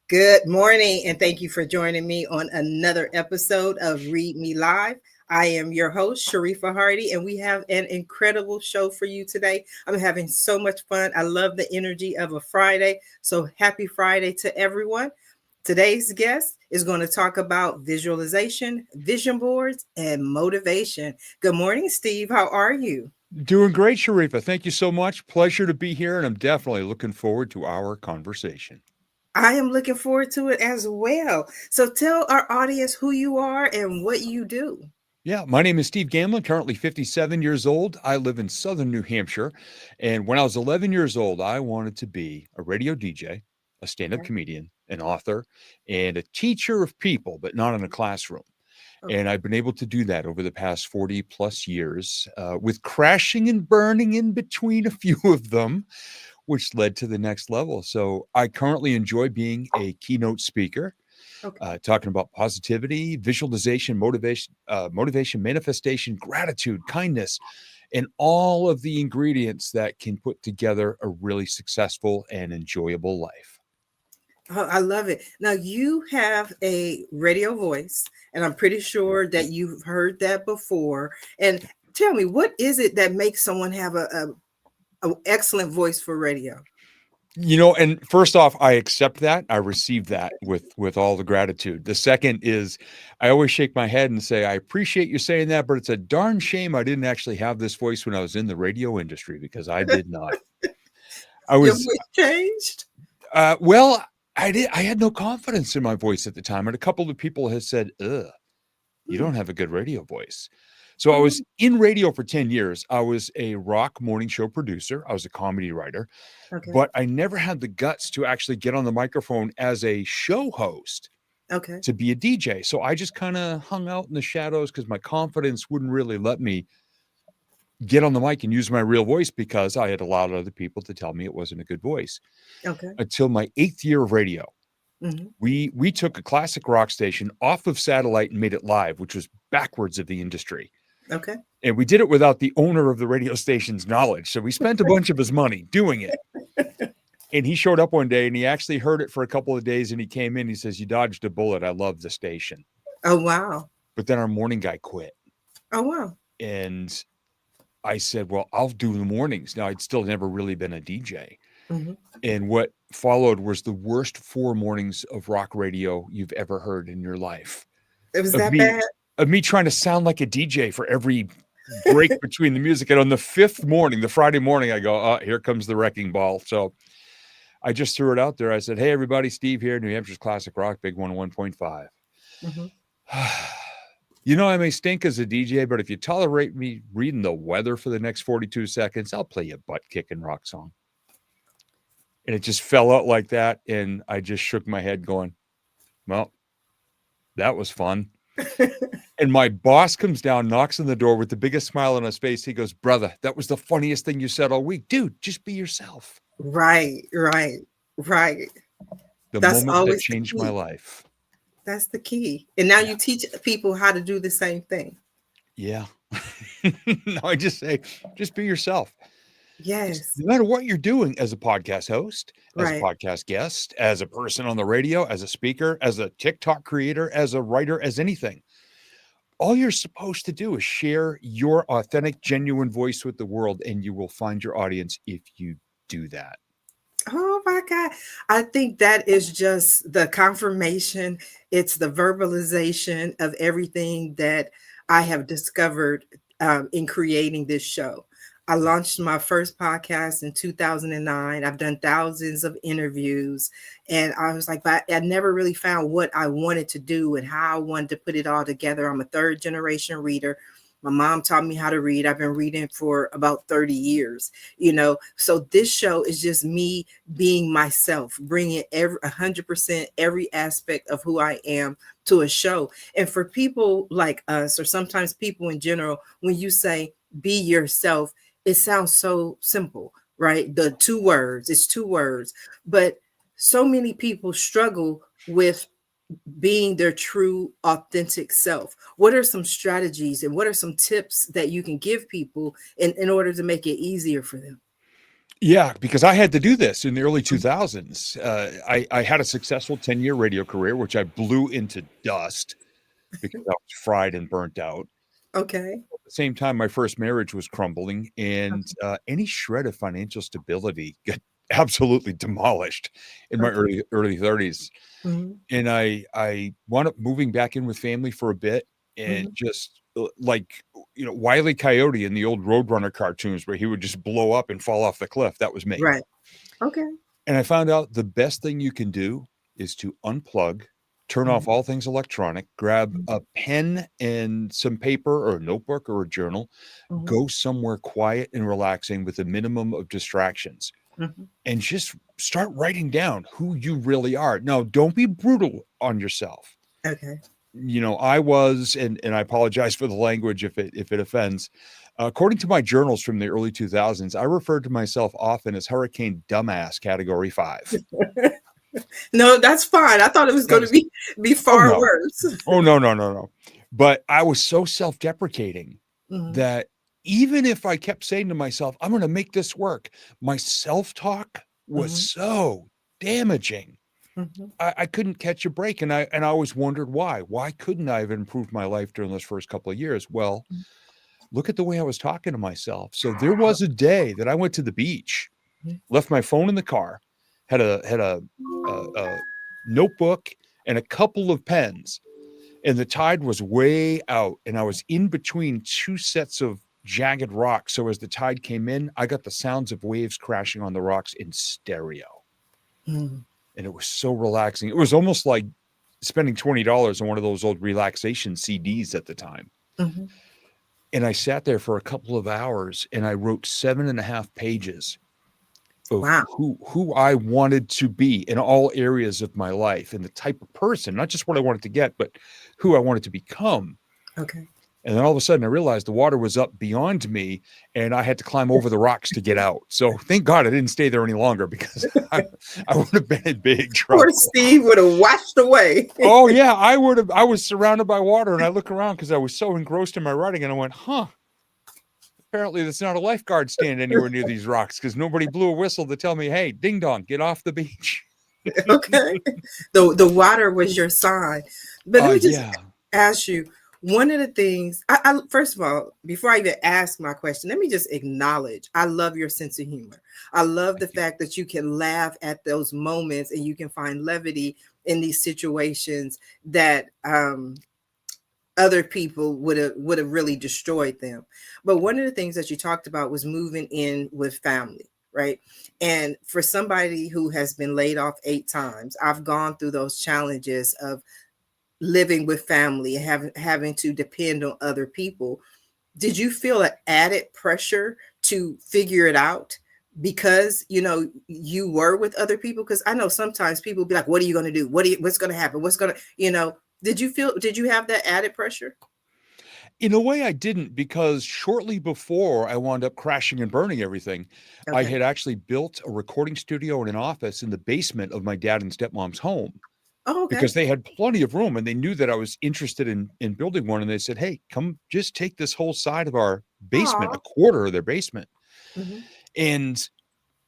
Good morning, and thank you for joining me on another episode of Read Me Live. I am your host, Sharifa Hardy, and we have an incredible show for you today. I'm having so much fun. I love the energy of a Friday. So happy Friday to everyone. Today's guest is going to talk about visualization, vision boards, and motivation. Good morning, Steve. How are you? Doing great, Sharifa. Thank you so much. Pleasure to be here, and I'm definitely looking forward to our conversation. I am looking forward to it as well. So tell our audience who you are and what you do. Yeah, my name is Steve Gamlin, currently 57 years old. I live in southern New Hampshire. And when I was 11 years old, I wanted to be a radio DJ, a stand up Okay. comedian, an author, and a teacher of people, but not in a classroom. Okay. And I've been able to do that over the past 40 plus years, with crashing and burning in between a few of them, which led to the next level. So I currently enjoy being a keynote speaker, Okay. talking about positivity, visualization, motivation, manifestation, gratitude, kindness, and all of the ingredients that can put together a really successful and enjoyable life. Oh, I love it. Now you have a radio voice, and I'm pretty sure that you've heard that before. And tell me, what is it that makes someone have a excellent voice for radio? And first off, I accept that. I receive that with all the gratitude. The second is I always shake my head and say, I appreciate you saying that, but it's a darn shame I didn't actually have this voice when I was in the radio industry because I did not. I Your was voice changed? well, I did. I had no confidence in my voice at the time, and a couple of people had said, "Ugh, you Hmm. don't have a good radio voice." So I Oh, was in radio for 10 years. I was a rock morning show producer. I was a comedy writer, okay. but I never had the guts to actually get on the microphone as a show host Okay. to be a DJ. So I just kind of hung out in the shadows because my confidence wouldn't really let me get on the mic and use my real voice because I had allowed other people to tell me it wasn't a good voice Okay. until my 8th year of radio. Hmm. We took a classic rock station off of satellite and made it live, which was backwards of the industry. Okay. And we did it without the owner of the radio station's knowledge. So we spent a bunch of his money doing it. And he showed up one day and he actually heard it for a couple of days and he came in. He says, "You dodged a bullet. I love the station." Oh, wow. But then our morning guy quit. Oh, wow. And I said, "Well, I'll do the mornings." Now, I'd still never really been a DJ. Hmm. And what followed was the worst 4 mornings of rock radio you've ever heard in your life. It was Of that me bad? of me trying to sound like a DJ for every break between the music. And on the 5th morning, the Friday morning, I go, "Oh, here comes the wrecking ball." So I just threw it out there. I said, "Hey, everybody, Steve here, New Hampshire's classic rock, big 101.5. Hmm. I may stink as a DJ, but if you tolerate me reading the weather for the next 42 seconds, I'll play you a butt kicking rock song." And it just fell out like that. And I just shook my head going, "Well, that was fun." And my boss comes down, knocks on the door with the biggest smile on his face. He goes, "Brother, that was the funniest thing you said all week. Dude, just be yourself." Right. Right. Right. The That's moment that always the changed my key. life. That's the key. And now Yeah. you teach people how to do the same thing. Yeah. No, I just say, just be yourself. Yes. No matter what you're doing as a podcast host, as a Right. podcast guest, as a person on the radio, as a speaker, as a TikTok creator, as a writer, as anything, all you're supposed to do is share your authentic, genuine voice with the world, and you will find your audience if you do that. Oh my God. I think that is just the confirmation. It's the verbalization of everything that I have discovered in creating this show. I launched my first podcast in 2009. I've done thousands of interviews, and I was like, but I never really found what I wanted to do and how I wanted to put it all together. I'm a third generation reader. My mom taught me how to read. I've been reading for about 30 years, So this show is just me being myself, bringing every 100% every aspect of who I am to a show. And for people like us, or sometimes people in general, when you say be yourself, it sounds so simple, right? The two words, it's two words. But so many people struggle with being their true, authentic self. What are some strategies and what are some tips that you can give people in order to make it easier for them? Yeah, because I had to do this in the early 2000s. I had a successful 10-year radio career, which I blew into dust because I was fried and burnt out. Okay. At the same time, my first marriage was crumbling, and any shred of financial stability got absolutely demolished in my Okay. early 30s. Mhm. And I wound up moving back in with family for a bit, and Mhm. just like Wile E. Coyote in the old Roadrunner cartoons, where he would just blow up and fall off the cliff. That was me. Right. Okay. And I found out the best thing you can do is to unplug, turn Mhm. off all things electronic, grab Mhm. a pen and some paper or a notebook or a journal, Mhm. go somewhere quiet and relaxing with a minimum of distractions, Mhm. and just start writing down who you really are. Now, don't be brutal on yourself. Okay. I was, and I apologize for the language if it offends. According to my journals from the early 2000s, I referred to myself often as Hurricane Dumbass Category 5. No, that's fine. I thought it was That going to was be Oh, far no. worse. Oh, no, no, no, no. But I was so self-deprecating Mhm. that even if I kept saying to myself, "I'm gonna make this work," my self-talk was Mhm. so damaging. Mhm. I couldn't catch a break, and I always wondered why. Why couldn't I have improved my life during those first couple of years? Well, look at the way I was talking to myself. So there was a day that I went to the beach, Mhm. left my phone in the car, had a notebook and a couple of pens, and the tide was way out, and I was in between two sets of jagged rocks. So as the tide came in, I got the sounds of waves crashing on the rocks in stereo, Mhm. and it was so relaxing. It was almost like spending $20 on one of those old relaxation CDs at the time. Mhm. And I sat there for a couple of hours, and I wrote 7.5 pages of Wow. who I wanted to be in all areas of my life, and the type of person, not just what I wanted to get, but who I wanted to become. Okay. And then all of a sudden I realized the water was up beyond me, and I had to climb over the rocks to get out. So thank God I didn't stay there any longer, because I would have been in big Poor trouble. Steve would have washed away. Oh yeah, I would have. I was surrounded by water, and I look around because I was so engrossed in my writing, and I went, huh, apparently there's not a lifeguard stand anywhere near these rocks, because nobody blew a whistle to tell me, hey, ding dong, get off the beach. Okay. The water was your sign. But let me just Yeah. ask you one of the things I first of all, before I even ask my question, let me just acknowledge I love your sense of humor. I love the Thank you. fact that you can laugh at those moments and you can find levity in these situations that other people would have really destroyed them. But one of the things that you talked about was moving in with family, right? And for somebody who has been laid off 8 times, I've gone through those challenges of living with family and having to depend on other people. Did you feel an added pressure to figure it out because you were with other people? Because I know sometimes people be like, what are you going to do, what's going to happen, what's going to did you have that added pressure? In a way, I didn't, because shortly before I wound up crashing and burning everything, I Okay. had actually built a recording studio and an office in the basement of my dad and stepmom's home, Oh, okay. because they had plenty of room, and they knew that I was interested in building one. And they said, hey, come just take this whole side of our basement, a Aw. quarter of their basement. Mhm. And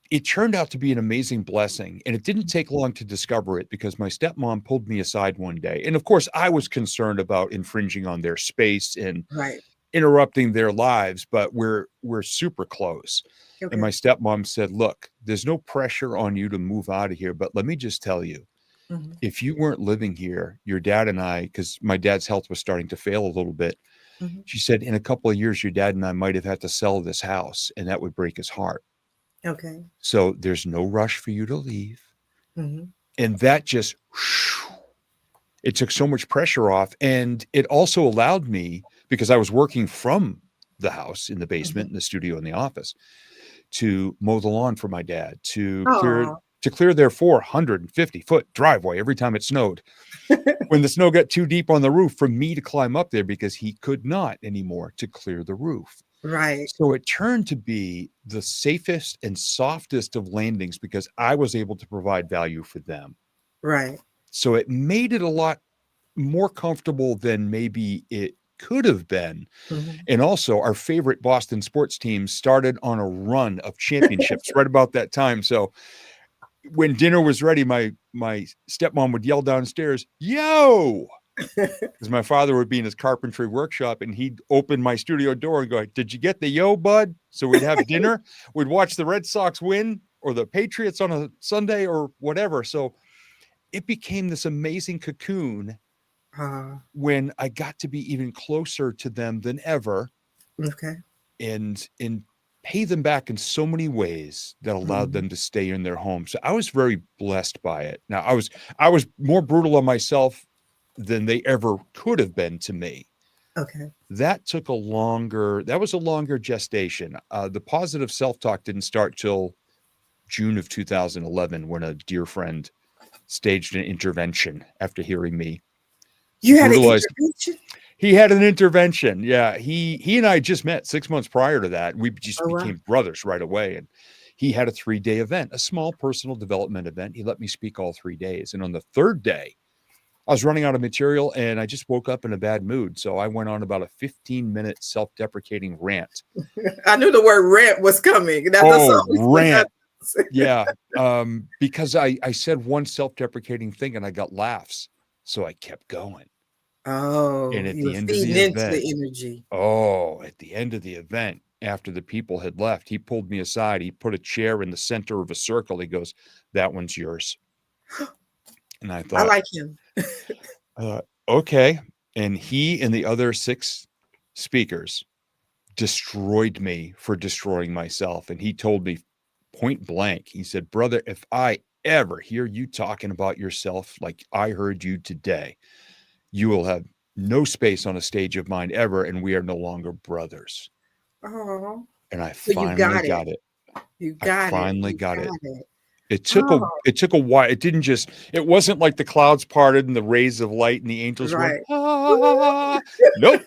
it turned out to be an amazing blessing. And it didn't take long to discover it, because my stepmom pulled me aside one day. And of course, I was concerned about infringing on their space and Right. interrupting their lives, but we're super close. And my Okay. stepmom said, look, there's no pressure on you to move out of here, but let me just tell you, Mhm. if you weren't living here, your dad and I, because my dad's health was starting to fail a little bit, Mhm. she said, in a couple of years, your dad and I might have had to sell this house, and that would break his heart. Okay. So there's no rush for you to leave. Mhm. And that just, it took so much pressure off. And it also allowed me, because I was working from the house in the basement, Mhm. in the studio, in the office, to mow the lawn for my dad, to clear Aw. their 450-foot driveway every time it snowed. When the snow got too deep on the roof, for me to climb up there, because he could not anymore, to clear the roof. Right. So it turned to be the safest and softest of landings, because I was able to provide value for them. Right. So it made it a lot more comfortable than maybe it could have been. Mhm. And also, our favorite Boston sports team started on a run of championships right about that time. So when dinner was ready, my stepmom would yell downstairs, "Yo!" Because my father would be in his carpentry workshop, and he'd open my studio door and go, "Did you get the yo, bud?" So we'd have dinner. We'd watch the Red Sox win or the Patriots on a Sunday or whatever. So it became this amazing cocoon Uh, when I got to be even closer to them than ever, okay. and pay them back in so many ways that allowed Mhm. them to stay in their home. So I was very blessed by it. Now I was more brutal on myself than they ever could have been to me. Okay. That was a longer gestation. The positive self-talk didn't start till June of 2011, when a dear friend staged an intervention after hearing me You had an brutalize. intervention? He had an intervention. Yeah, he and I just met 6 months prior to that. We just Oh, wow. became brothers right away. And he had a 3-day event, a small personal development event. He let me speak all 3 days. And on the third day, I was running out of material and I just woke up in a bad mood. So I went on about a 15-minute self-deprecating rant. I knew the word rant was coming. That's Oh, always what rant. happens. Yeah. Because I said one self-deprecating thing and I got laughs. So I kept going. And Oh, at you were the end of feeding the into event, the energy. at the end of the event, after the people had left, he pulled me aside. He put a chair in the center of a circle. He goes, "That one's yours." And I I thought, like him. okay. And he and the other 6 speakers destroyed me for destroying myself. And he told me point blank, he said, "Brother, if I ever hear you talking about yourself like I heard you today, you will have no space on a stage of mine ever, and we are no longer brothers." Oh, And I so you finally got it. got it. You I got it. finally You got it. got it. It took a Oh, it took a while. It wasn't like the clouds parted and the rays of light and the angels went, right. ah. Nope.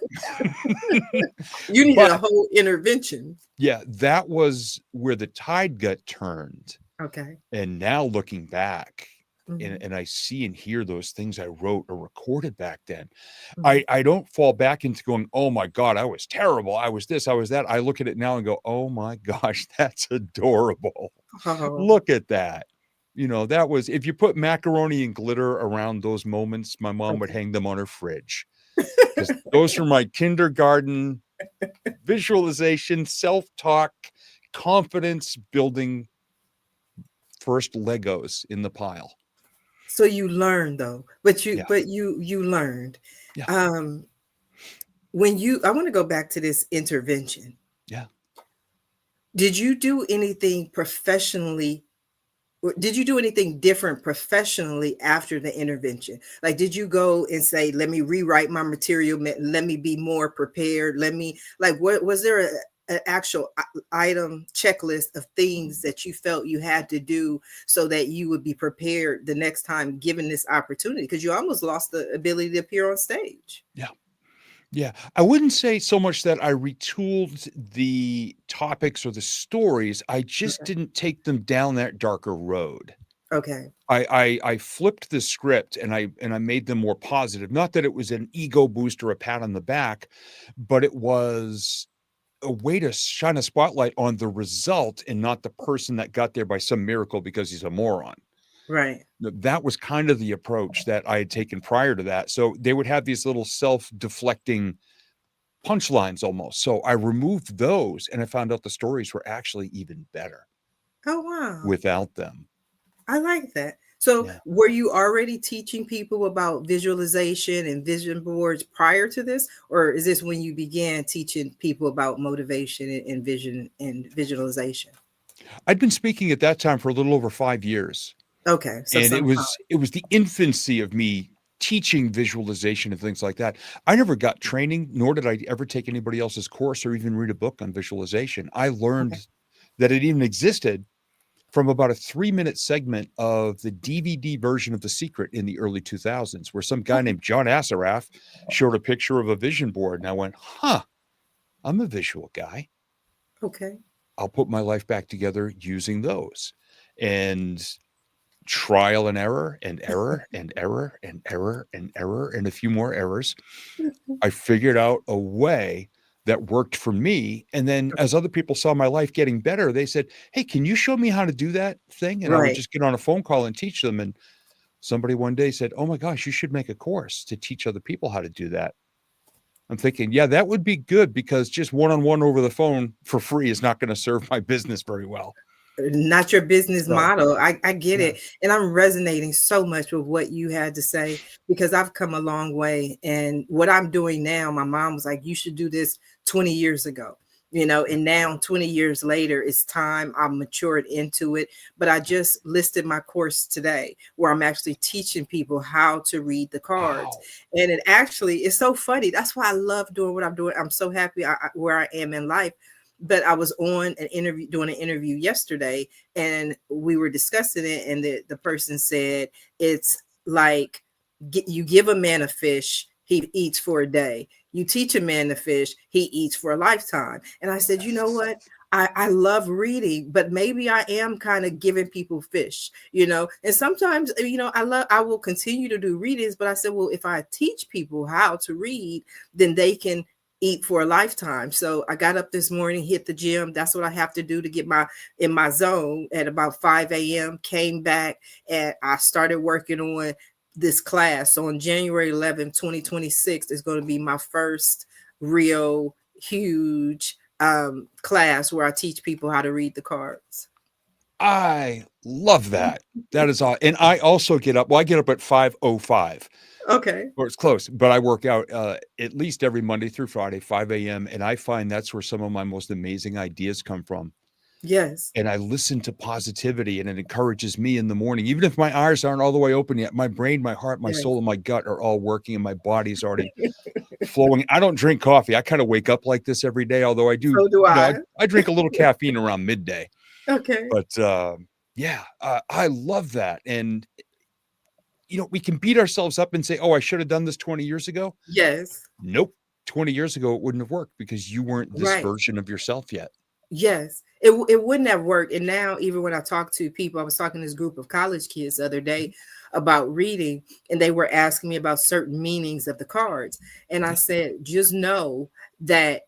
You needed a But whole intervention. yeah, that was where the tide got turned. Okay. And now looking back, and, Mhm, and I see and hear those things I wrote or recorded back then, mhm. I don't fall back into going, "Oh my God, I was terrible. I was this, I was that." I look at it now and go, "Oh my gosh, that's adorable. Oh, Look at that." That was, if you put macaroni and glitter around those moments, my mom would okay. hang them on her fridge, because those are my kindergarten visualization, self-talk, confidence building first Legos in the pile. So you learned though, but you Yeah. but you learned. Yeah. Um, I want to go back to this intervention. Yeah. Did you do anything professionally? Did you do anything different professionally after the intervention? Like, did you go and say, "Let me rewrite my material. Let me be more prepared. Let me like." What was there an actual item checklist of things that you felt you had to do so that you would be prepared the next time given this opportunity? Because you almost lost the ability to appear on stage. Yeah. Yeah. I wouldn't say so much that I retooled the topics or the stories. I just Okay. didn't take them down that darker road. Okay. I flipped the script and I made them more positive. Not that it was an ego boost or a pat on the back, but it was a way to shine a spotlight on the result and not the person that got there by some miracle because he's a moron. Right. That was kind of the approach that I had taken prior to that. So they would have these little self-deflecting punchlines almost. So I removed those and I found out the stories were actually even better Oh wow. without them. I like that. So, Yeah. were you already teaching people about visualization and vision boards prior to this, or is this when you began teaching people about motivation and vision and visualization? I'd been speaking at that time for a little over 5 years. Okay, so And it some was it was the infancy of me teaching visualization and things like that. I never got training, nor did I ever take anybody else's course or even read a book on visualization. I okay. learned that it even existed from about a 3-minute segment of the DVD version of The Secret in the early 2000s, where some guy Okay. named John Assaraf showed a picture of a vision board. And I went, huh, I'm a visual guy. Okay. I'll put my life back together using those. And trial and error and error and error and error and error and a few more errors, I figured out a way that worked for me. And then as other people saw my life getting better, they said, "Hey, can you show me how to do that thing?" And I would Right. just get on a phone call and teach them. And somebody one day said, "Oh my gosh, you should make a course to teach other people how to do that." I'm thinking, yeah, that would be good because just one-on-one over the phone for free is not going to serve my business very well. Not your business So, model. I get yeah. it. And I'm resonating so much with what you had to say because I've come a long way. And what I'm doing now, my mom was like, you should do this 20 years ago, and now 20 years later, it's time I'm matured into it. But I just listed my course today where I'm actually teaching people how to read the cards. Wow. And it actually is so funny. That's why I love doing what I'm doing. I'm so happy where I am in life, but I was on an interview, doing an interview yesterday, and we were discussing it. And the person said, it's like you give a man a fish, he eats for a day. You teach a man to fish, he eats for a lifetime. And I said, you know what? I love reading, but maybe I am kind of giving people fish, and sometimes, I will continue to do readings, but I said, well, if I teach people how to read, then they can eat for a lifetime. So I got up this morning, hit the gym. That's what I have to do to get in my zone at about 5 a.m. Came back and I started working on this class. So on January 11th, 2026 is going to be my first real huge class where I teach people how to read the cards. I love that. That is all. And I also get up. Well, I get up at 5:05, Okay. or it's close, but I work out at least every Monday through Friday, 5 a.m. And I find that's where some of my most amazing ideas come from. Yes. And I listen to positivity and it encourages me in the morning. Even if my eyes aren't all the way open yet, my brain, my heart, my Yes. soul, and my gut are all working and my body's already flowing. I don't drink coffee. I kind of wake up like this every day, although I do, So do I. I drink a little caffeine around midday. Okay. But yeah, I love that. And, we can beat ourselves up and say, oh, I should have done this 20 years ago. Yes. Nope. 20 years ago, it wouldn't have worked because you weren't this Right. version of yourself yet. Yes, it wouldn't have worked. And now, even when I talk to people, I was talking to this group of college kids the other day about reading, and they were asking me about certain meanings of the cards. And I said, just know that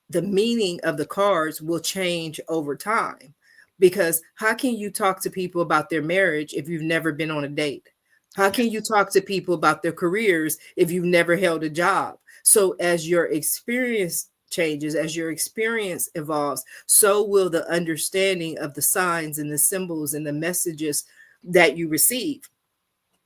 the meaning of the cards will change over time. Because how can you talk to people about their marriage if you've never been on a date? How can you Yes. talk to people about their careers if you've never held a job? So as your experience changes, as your experience evolves, so will the understanding of the signs and the symbols and the messages that you receive.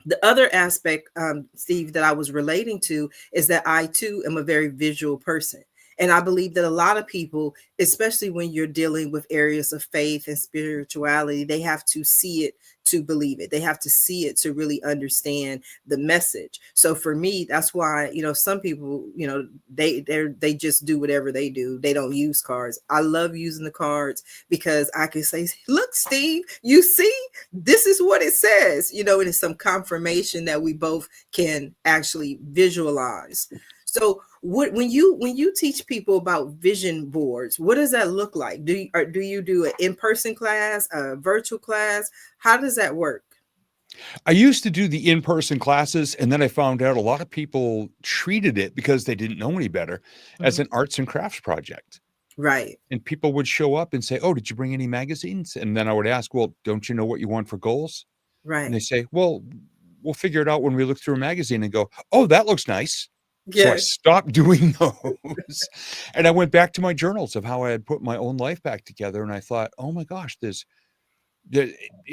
The other aspect, Steve, that I was relating to is that I too am a very visual person. And I believe that a lot of people, especially when you're dealing with areas of faith and spirituality, they have to see it to believe it. They have to see it to really understand the message. So for me, that's why, some people, they just do whatever they do. They don't use cards. I love using the cards because I can say, look, Steve, you see, this is what it says, and it's some confirmation that we both can actually visualize. So when you teach people about vision boards, what does that look like? Do you do an in-person class, a virtual class? How does that work? I used to do the in-person classes, and then I found out a lot of people treated it because they didn't know any better as Mhm. an arts and crafts project. Right, And people would show up and say, "Oh, did you bring any magazines?" And then I would ask, "Well, don't you know what you want for goals?" And right. they say, "Well, we'll figure it out when we look through a magazine," and go, "Oh, that looks nice." So I Yes. stopped doing those. And I went back to my journals of how I had put my own life back together. And I thought, oh my gosh, there,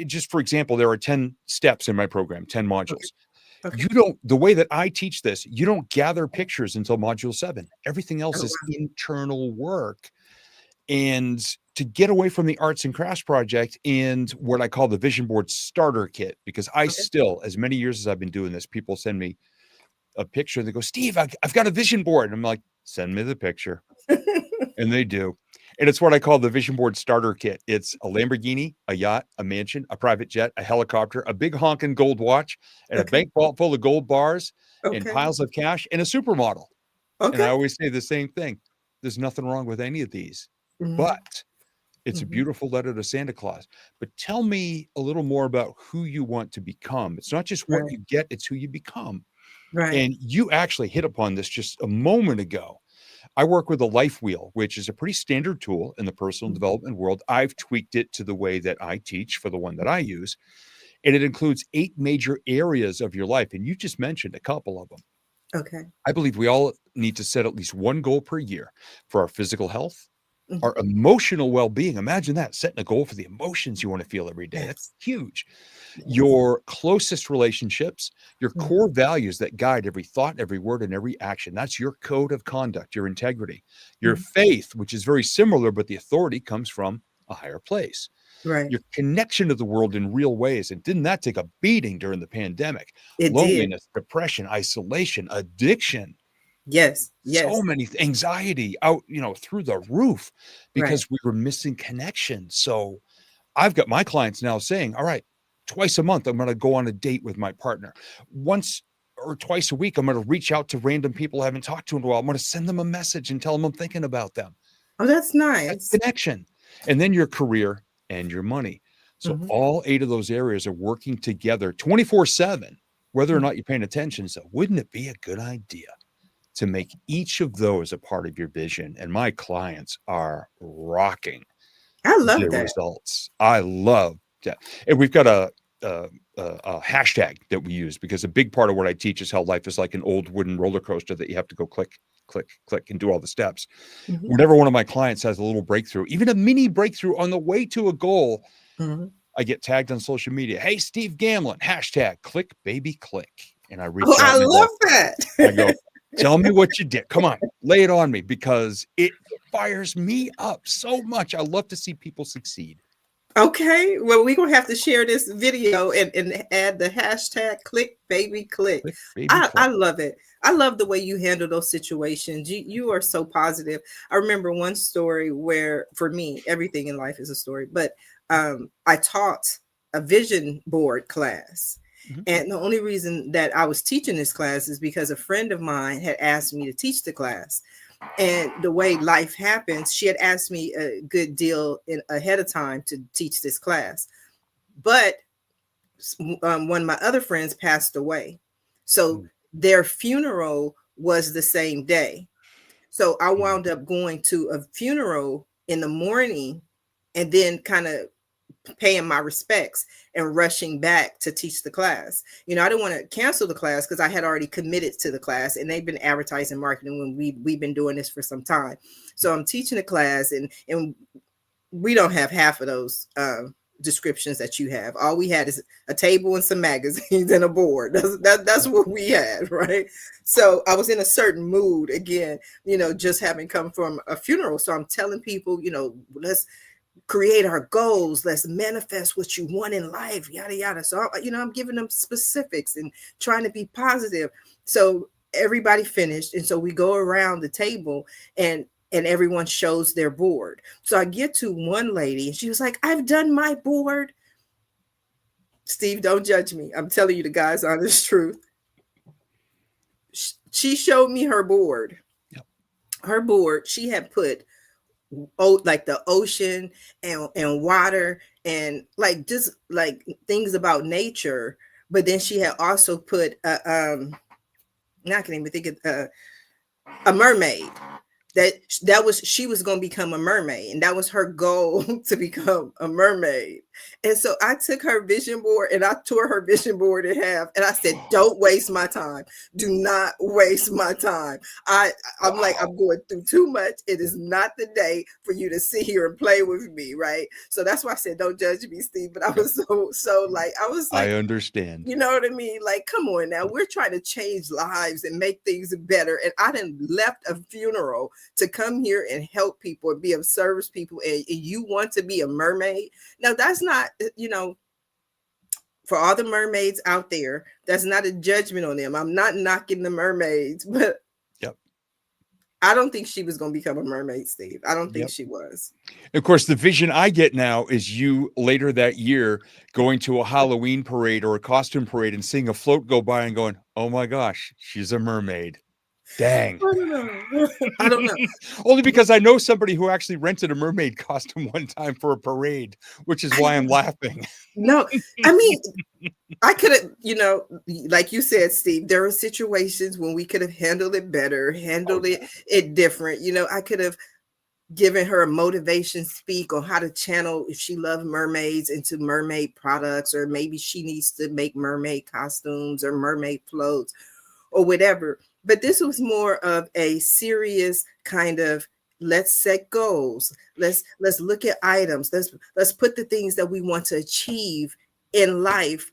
just for example, there are 10 steps in my program, 10 Okay. modules. Okay. You don't, the way that I teach this, you don't gather pictures until module 7. Everything else Oh, is wow. internal work. And to get away from the arts and crafts project and what I call the vision board starter kit, because I Okay. still, as many years as I've been doing this, people send me a picture. They go, Steve, I've got a vision board. And I'm like, send me the picture. And they do. And it's what I call the vision board starter kit. It's a Lamborghini, a yacht, a mansion, a private jet, a helicopter, a big honking gold watch, and a Okay. bank vault full of gold bars and Okay. piles of cash and a supermodel. And I Okay. always say the same thing. There's nothing wrong with any of these. Mhm. But It's a Mhm. beautiful letter to Santa Claus. But tell me a little more about who you want to become. It's not just what Right. you get, it's who you become. Right. And you actually hit upon this just a moment ago. I work with a life wheel, which is a pretty standard tool in the personal Mhm. development world. I've tweaked it to the way that I teach for the one that I use. And it includes 8 major areas of your life. And you just mentioned a couple of them. Okay. I believe we all need to set at least one goal per year for our physical health, our Mhm. emotional well-being. Imagine that, setting a goal for the emotions you want to feel every day. That's Yes. huge. Yes. Your closest relationships, your Mhm. core values that guide every thought, every word, and every action. That's your code of conduct, your integrity, your Mhm. faith, which is very similar, but the authority comes from a higher place. Right. Your connection to the world in real ways. And didn't that take a beating during the pandemic? It did. Loneliness, depression, isolation, addiction, Yes. so Yes. many anxiety out, through the roof Right. because we were missing connection. So I've got my clients now saying, all right, twice a month, I'm going to go on a date with my partner. Once or twice a week, I'm going to reach out to random people I haven't talked to in a while. I'm going to send them a message and tell them I'm thinking about them. Oh, that's That's nice. connection. And then your career and your money. So Mhm. all 8 of those areas are working together 24/7, whether or Mhm. not you're paying attention. So wouldn't it be a good idea to make each of those a part of your vision? And my clients are rocking I the love that. results. I love that. And we've got a hashtag that we use because a big part of what I teach is how life is like an old wooden roller coaster that you have to go click, click, click, and do all the steps. Mhm. Whenever one of my clients has a little breakthrough, even a mini breakthrough on the way to a goal, Mhm. I get tagged on social media. Hey, Steve Gamlin, hashtag click, baby, click. And I Oh, reach out I and love I go, that. tell me what you did. Come on, lay it on me because it fires me up so much. I love to see people succeed. Okay, well, we're gonna have to share this video and add the hashtag click baby click. Click, baby, I click. love it. I love the way you handle those situations. You are so positive. I remember one story where for me, everything in life is a story, but I taught a vision board class. Mhm. And the only reason that I was teaching this class is because a friend of mine had asked me to teach the class. And the way life happens, she had asked me a good deal ahead of time to teach this class. But one of my other friends passed away. So Mm, their funeral was the same day. So I mm, wound up going to a funeral in the morning and then kind of paying my respects and rushing back to teach the class. I didn't want to cancel the class because I had already committed to the class and they've been advertising marketing when we've been doing this for some time. So I'm teaching the class and we don't have half of those descriptions that you have. All we had is a table and some magazines and a board. That's yeah. what we had, right? So I was in a certain mood again, just having come from a funeral. So I'm telling people, let's create our goals, let's manifest what you want in life, yada yada. So I'm giving them specifics and trying to be positive. So everybody finished, and so we go around the table and everyone shows their board. So I get to one lady and she was like, I've done my board. Steve, don't judge me, I'm telling you the guy's honest truth. She showed me Yep. her board. She had put like the ocean and water and like just like things about nature, but then she had also put not, I can't even think of a mermaid. That was, she was going to become a mermaid, and that was her goal to become a mermaid. And so I took her vision board and I tore her vision board in half, and I said, don't waste my time, do not waste my time. I'm like, Wow. I'm going through too much, it is not the day for you to sit here and play with me, right? So that's why I said, don't judge me, Steve. But I Yep. was so like, I was I like, understand. you know what I mean? Like, come on now. We're trying to change lives and make things better. And I done left a funeral to come here and help people and be of service people. And you want to be a mermaid? Now, that's not, for all the mermaids out there, that's not a judgment on them. I'm not knocking the mermaids, but Yep. I don't think she was going to become a mermaid, Steve. I don't think Yep. she was. Of course, the vision I get now is you later that year going to a Halloween parade or a costume parade and seeing a float go by and going, oh my gosh, she's a mermaid. Dang. I don't know. I don't know. Only because I know somebody who actually rented a mermaid costume one time for a parade, which is I why I'm laughing. no. I mean, I could have, like you said, Steve, there are situations when we could have handled it better, Oh, handled yeah. it different. I could have given her a motivation speak on how to channel if she loves mermaids into mermaid products, or maybe she needs to make mermaid costumes or mermaid floats or whatever. But this was more of a serious kind of, let's set goals. Let's look at items. Let's put the things that we want to achieve in life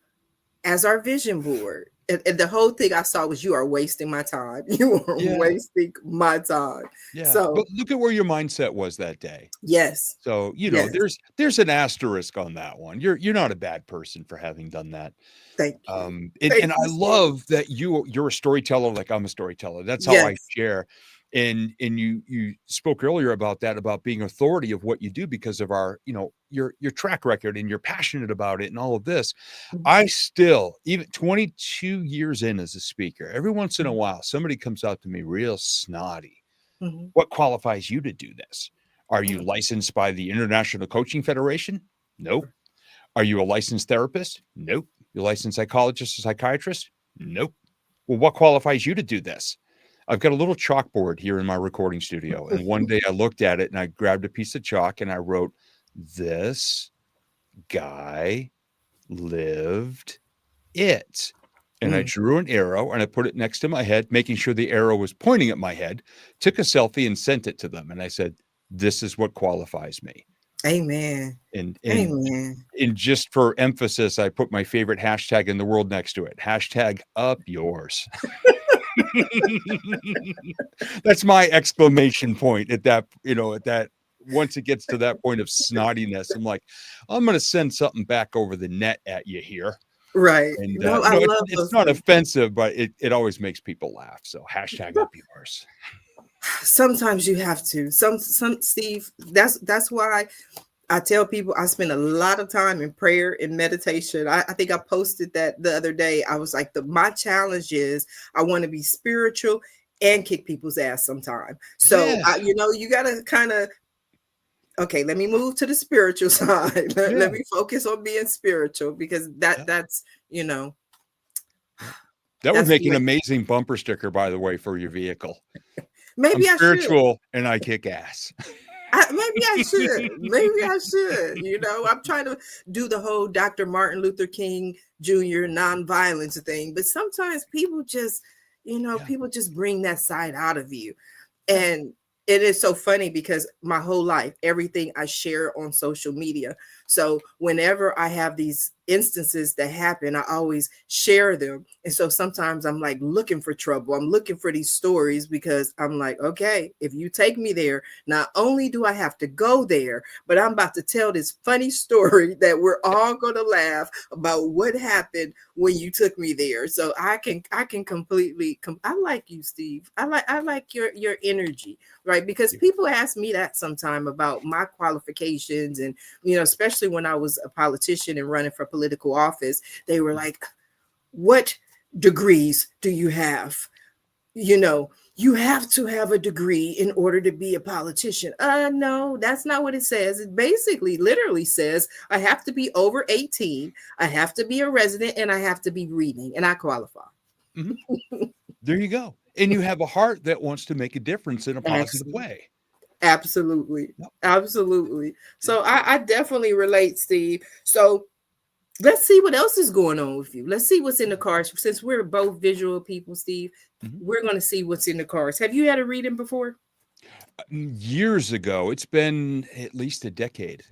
as our vision board. And the whole thing I saw was, you are wasting my time. You are Yeah. wasting my time. Yeah. So But look at where your mindset was that day. yes, So, yes. there's an asterisk on that one. You're not a bad person for having done that. Thank you. And Thank I you, Steve. love that you're a storyteller like I'm a storyteller. That's how I Yes. share. And you spoke earlier about that, about being authority of what you do because of our, your track record, and you're passionate about it and all of this. Mhm, I still, even 22 years in as a speaker, every once in a mhm, while, somebody comes out to me real snotty. mhm, What qualifies you to do this? Are you mhm. licensed by the International Coaching Federation? Nope. Are you a licensed therapist? Nope. You a licensed psychologist or psychiatrist? Nope. Well, what qualifies you to do this? I've got a little chalkboard here in my recording studio. And one day I looked at it and I grabbed a piece of chalk and I wrote, "This guy lived it." And I Mm, drew an arrow and I put it next to my head, making sure the arrow was pointing at my head, took a selfie and sent it to them. And I said, "This is what qualifies me." amen. And and Amen. and just for emphasis, I put my favorite hashtag in the world next to it. Hashtag up yours. That's my exclamation point at that once it gets to that point of snottiness, I'm like, I'm gonna send something back over the net at you here. Right. And No, I love it's those not things. offensive, but it always makes people laugh. So hashtag up yours. Sometimes you have to. Some Steve, that's why I tell people I spend a lot of time in prayer and meditation. I think I posted that the other day. I was like, my challenge is I want to be spiritual and kick people's ass sometime. So Yeah. you gotta kind of, okay, let me move to the spiritual side. Let Yeah. me focus on being spiritual, because Yeah. that's you know Yeah. That would that's make the an way. amazing bumper sticker, by the way, for your vehicle. I'm Maybe I should. spiritual and I kick ass. Maybe I should. Maybe I should. I'm trying to do the whole Dr. Martin Luther King Jr. nonviolence thing, but sometimes people just, Yeah. people just bring that side out of you. Yeah. And it is so funny because my whole life, everything I share on social media. So whenever I have these instances that happen, I always share them. And so sometimes I'm like looking for trouble. I'm looking for these stories, because I'm like, okay, if you take me there, not only do I have to go there, but I'm about to tell this funny story that we're all going to laugh about what happened when you took me there. So I can completely I like you, Steve. I like your energy, right? Because Yeah. people ask me that sometime about my qualifications, and especially when I was a politician and running for political office, they were like, "What degrees do you have?" You have to have a degree in order to be a politician. No, that's not what it says. It basically literally says I have to be over 18, I have to be a resident, and I have to be reading, and I qualify. Mhm. There you go. And you have a heart that wants to make a difference in a positive Excellent. way. Absolutely. Yep. Absolutely. Yeah. So I definitely relate, Steve. So let's see what else is going on with you. Let's see what's in the cards. Since we're both visual people, Steve, Mhm. we're going to see what's in the cards. Have you had a reading before? Years ago, it's been at least a decade.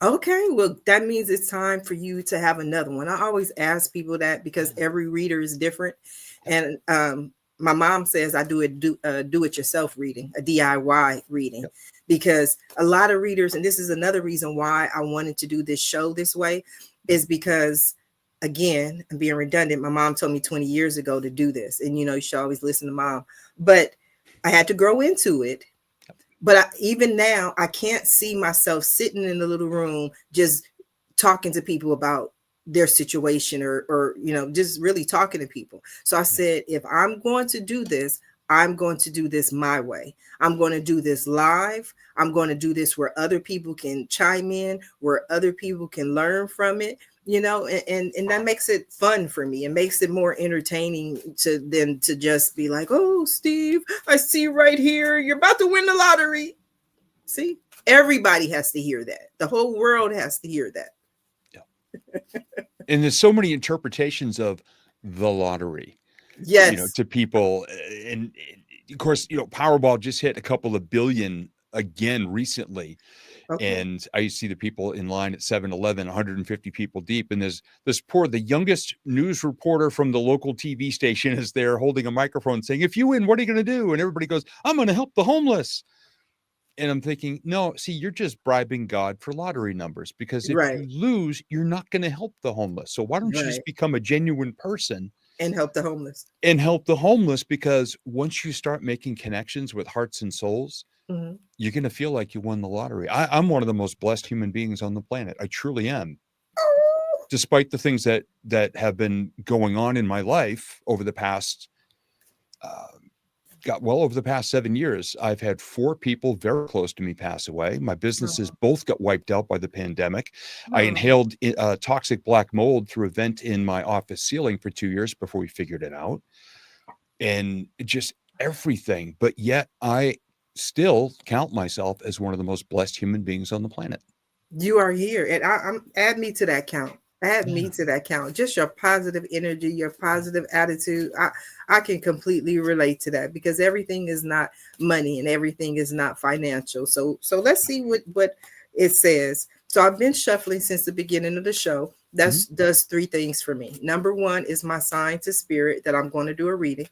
Okay, well, that means it's time for you to have another one. I always ask people that because Yeah. every reader is different. Yep. And my mom says I do it yourself reading, a DIY reading, Yep. because a lot of readers, and this is another reason why I wanted to do this show this way, is because, again, I'm being redundant. My mom told me 20 years ago to do this, and you should always listen to mom. But I had to grow into it, Yep. but even now, I can't see myself sitting in the little room just talking to people about their situation, or just really talking to people. So I Yeah. said, if I'm going to do this, I'm going to do this my way. I'm going to do this live. I'm going to do this where other people can chime in, where other people can learn from it, you know, and that makes it fun for me. It makes it more entertaining to than to just be like, oh, Steve, I see right here, you're about to win the lottery. See, everybody has to hear that. The whole world has to hear that. Yeah. And there's so many interpretations of the lottery, Yes. to people. And of course, Powerball just hit a couple of billion again recently. Okay. And I used to see the people in line at 7-Eleven, 150 people deep. And there's the youngest news reporter from the local TV station is there holding a microphone saying, if you win, what are you going to do? And everybody goes, I'm going to help the homeless. And I'm thinking, no, see, you're just bribing God for lottery numbers, because if Right. you lose, you're not going to help the homeless. So why don't you Right. just become a genuine person And help the homeless. and help the homeless? Because once you start making connections with hearts and souls, Mm-hmm. you're going to feel like you won the lottery. I'm one of the most blessed human beings on the planet. I truly am. Oh, Despite the things that have been going on in my life over the past uh, over the past 7 years, I've had 4 people very close to me pass away. My businesses oh, both got wiped out by the pandemic. I oh. inhaled toxic black mold through a vent in my office ceiling for 2 years before we figured it out. And just everything. But yet I still count myself as one of the most blessed human beings on the planet. You are here, and I'm add me to that count. Add Yeah. me to that count. Just your positive energy, your positive attitude. I can completely relate to that, because everything is not money and everything is not financial. So let's see what it says. So I've been shuffling since the beginning of the show. Mhm. That's does 3 things for me. Number one is my sign to spirit that I'm going to do a reading.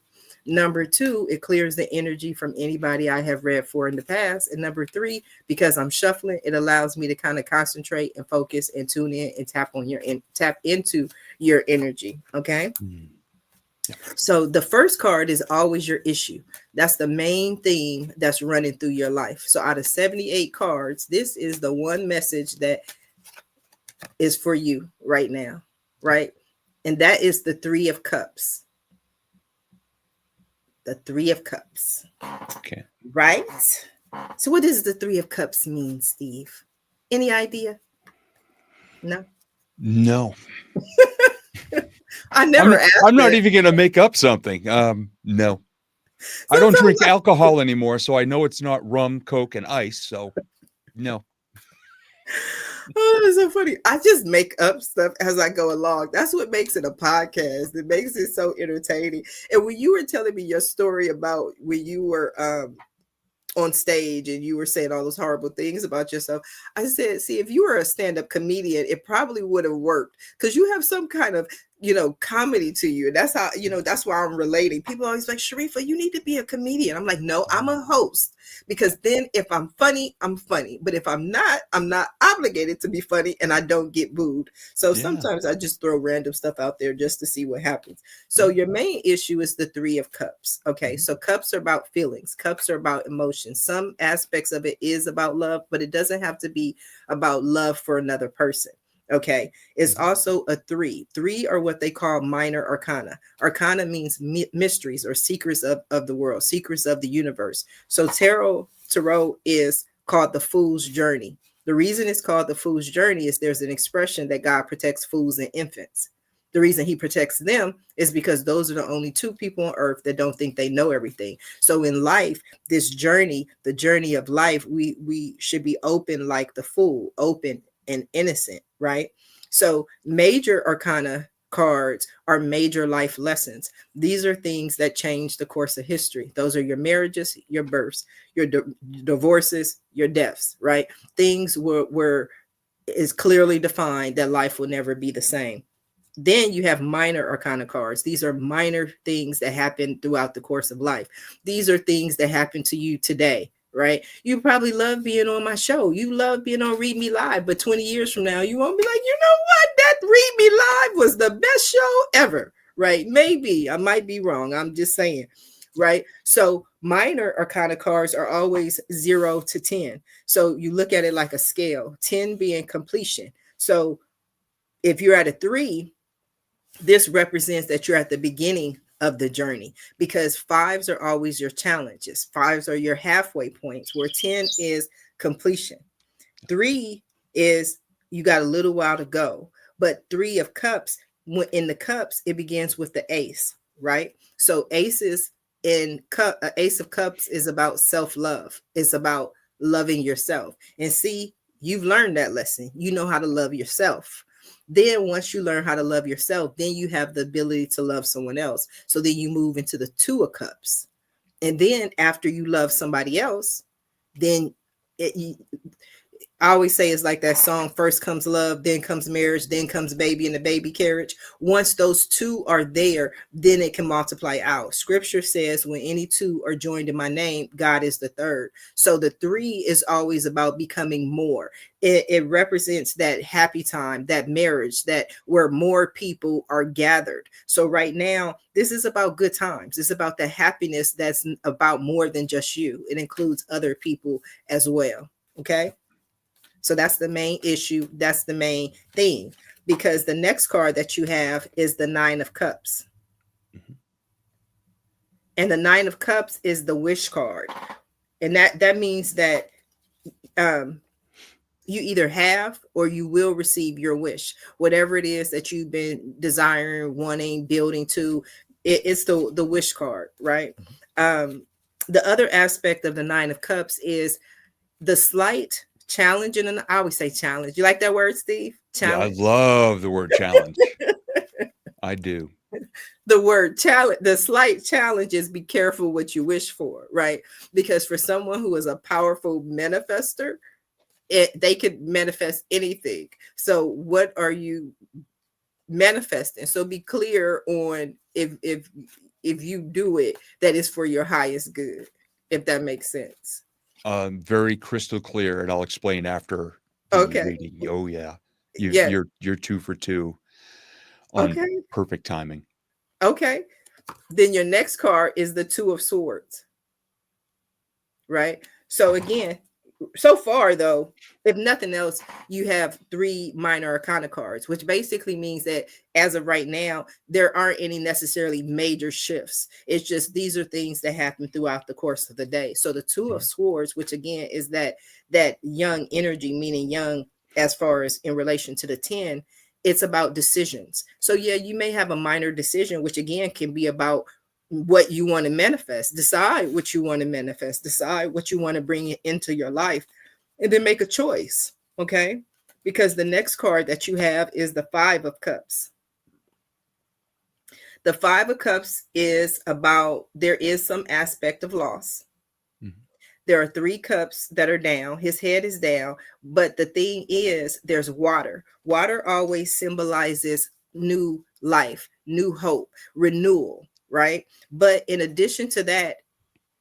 Number two, it clears the energy from anybody I have read for in the past. And number three, because I'm shuffling, it allows me to kind of concentrate and focus and tune in and tap into your energy. Okay. Mm. Yeah. So the first card is always your issue. That's the main theme that's running through your life. So out of 78 cards, this is the one message that is for you right now, right? And that is the 3 of Cups. The 3 of Cups. Okay. Right? So what does the 3 of Cups mean, Steve? Any idea? No. No. I I'm never not, asked I'm not that. even going to make up something. No. I don't Sometimes drink alcohol anymore, so I know it's not rum, Coke, and ice. So no. oh, it's so funny. I just make up stuff as I go along. That's what makes it a podcast. It makes it so entertaining. And when you were telling me your story about when you were on stage and you were saying all those horrible things about yourself, I said, see, if you were a stand-up comedian, it probably would have worked, because you have some kind of comedy to you. And that's how, that's why I'm relating. People always like, Sharifa, you need to be a comedian. I'm like, no, I'm a host, because then if I'm funny, I'm funny. But if I'm not obligated to be funny, and I don't get booed. So Yeah. sometimes I just throw random stuff out there just to see what happens. So Yeah. your main issue is the 3 of Cups. Okay. Mhm. So cups are about feelings. Cups are about emotions. Some aspects of it is about love, but it doesn't have to be about love for another person. Okay. It's Mhm. also a 3. 3 are what they call minor arcana. Arcana means mysteries or secrets of the world, secrets of the universe. So tarot is called the Fool's Journey. The reason it's called the Fool's Journey is there's an expression that God protects fools and infants. The reason he protects them is because those are the only 2 people on earth that don't think they know everything. So in life, this journey, the journey of life, we should be open like the fool, open and innocent, right? So major arcana cards are major life lessons. These are things that change the course of history. Those are your marriages, your births, your divorces, your deaths, right? Things where is clearly defined that life will never be the same. Then you have minor arcana cards. These are minor things that happen throughout the course of life. These are things that happen to you today, right? You probably love being on my show. You love being on Read Me Live, but 20 years from now, you won't be like, you know what? That Read Me Live was the best show ever, right? Maybe I might be wrong. I'm just saying, right? So minor arcana cards are always 0 to 10. So you look at it like a scale, 10 being completion. So if you're at a 3, this represents that you're at the beginning of the journey, because fives are always your challenges. Fives are your halfway points, where 10 is completion. Three is you got a little while to go. But three of cups, in the cups, it begins with the ace, right? So aces in cup, ace of cups is about self-love. It's about loving yourself. And see, you've learned that lesson. You know how to love yourself. Then once you learn how to love yourself, then you have the ability to love someone else. So then you move into the two of cups. And then after you love somebody else, then it, I always say it's like that song, first comes love, then comes marriage, then comes baby in the baby carriage. Once those two are there, then it can multiply out. Scripture says when any two are joined in my name, God is the third. So the three is always about becoming more. It represents that happy time, that marriage, that where more people are gathered. So right now, this is about good times. It's about the happiness that's about more than just you. It includes other people as well. Okay. So that's the main issue. That's the main thing, because the next card that you have is the Nine of Cups. Mm-hmm. And the Nine of Cups is the wish card. And that means that you either have or you will receive your wish, whatever it is that you've been desiring, wanting, building to. It's the wish card, right? The other aspect of the Nine of Cups is the slight challenge. And I always say challenge. You like that word, Steve? Challenge. Yeah, I love the word challenge. I do. The word challenge, the slight challenge is be careful what you wish for, right? Because for someone who is a powerful manifester, they could manifest anything. So what are you manifesting? So be clear on if you do it, that is for your highest good, if that makes sense. Very crystal clear, and I'll explain after the reading. Oh yeah, you're 2 for 2 on perfect timing. Okay. Then your next card is the Two of Swords, right? So again, so far though, if nothing else, you have 3 minor arcana cards, which basically means that as of right now, there aren't any necessarily major shifts. It's just these are things that happen throughout the course of the day. So the Two of Swords, which again is that young energy, meaning young as far as in relation to the 10, it's about decisions. So yeah, you may have a minor decision, which again can be about what you want to manifest. Decide what you want to manifest. Decide what you want to bring into your life, and then make a choice. Okay, because the next card that you have is the Five of Cups. The Five of Cups is about, there is some aspect of loss. Mm-hmm. There are 3 cups that are down. His head is down, but the thing is, there's water. Water always symbolizes new life, new hope, renewal. Right? But in addition to that,